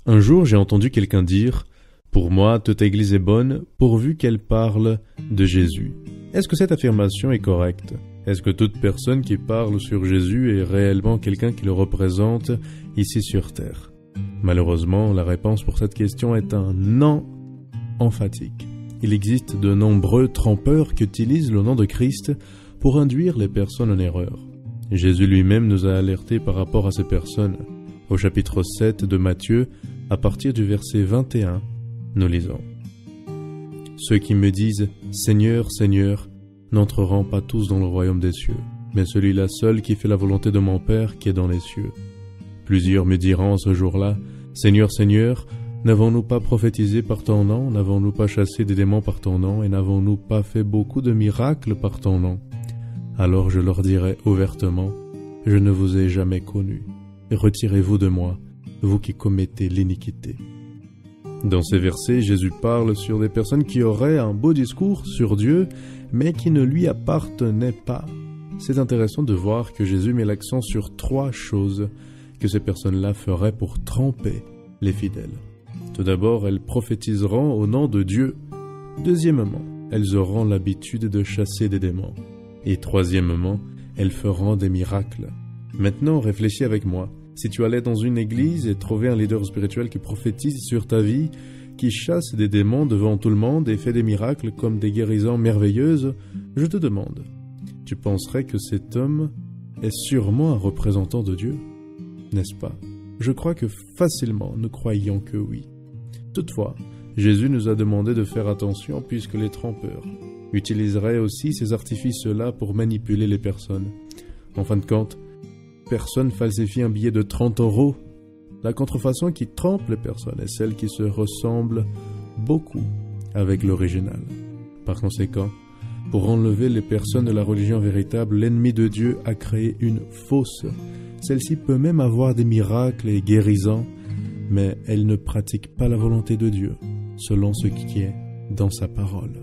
Un jour, j'ai entendu quelqu'un dire « Pour moi, toute église est bonne, pourvu qu'elle parle de Jésus. » Est-ce que cette affirmation est correcte? Est-ce que toute personne qui parle sur Jésus est réellement quelqu'un qui le représente ici sur terre? Malheureusement, la réponse pour cette question est un non emphatique. Il existe de nombreux trompeurs qui utilisent le nom de Christ pour induire les personnes en erreur. Jésus lui-même nous a alertés par rapport à ces personnes. Au chapitre 7 de Matthieu, à partir du verset 21, nous lisons. « Ceux qui me disent « Seigneur, Seigneur » n'entreront pas tous dans le royaume des cieux, mais celui-là seul qui fait la volonté de mon Père qui est dans les cieux. Plusieurs me diront ce jour-là, « Seigneur, Seigneur, n'avons-nous pas prophétisé par ton nom, n'avons-nous pas chassé des démons par ton nom, et n'avons-nous pas fait beaucoup de miracles par ton nom ?» Alors je leur dirai ouvertement, « Je ne vous ai jamais connu. Retirez-vous de moi, vous qui commettez l'iniquité. » Dans ces versets, Jésus parle sur des personnes qui auraient un beau discours sur Dieu, mais qui ne lui appartenaient pas. C'est intéressant de voir que Jésus met l'accent sur 3 choses que ces personnes-là feraient pour tromper les fidèles. Tout d'abord, elles prophétiseront au nom de Dieu. Deuxièmement, elles auront l'habitude de chasser des démons. Et troisièmement, elles feront des miracles. Maintenant, réfléchis avec moi. Si tu allais dans une église et trouvais un leader spirituel qui prophétise sur ta vie, qui chasse des démons devant tout le monde et fait des miracles comme des guérisons merveilleuses, je te demande, tu penserais que cet homme est sûrement un représentant de Dieu? N'est-ce pas? Je crois que facilement nous croyons que oui. Toutefois, Jésus nous a demandé de faire attention puisque les trompeurs utiliseraient aussi ces artifices-là pour manipuler les personnes. En fin de compte, personne falsifie un billet de 30 €. La contrefaçon qui trompe les personnes est celle qui se ressemble beaucoup avec l'original. Par conséquent, pour enlever les personnes de la religion véritable, l'ennemi de Dieu a créé une fausse. Celle-ci peut même avoir des miracles et guérisons, mais elle ne pratique pas la volonté de Dieu, selon ce qui est dans sa parole.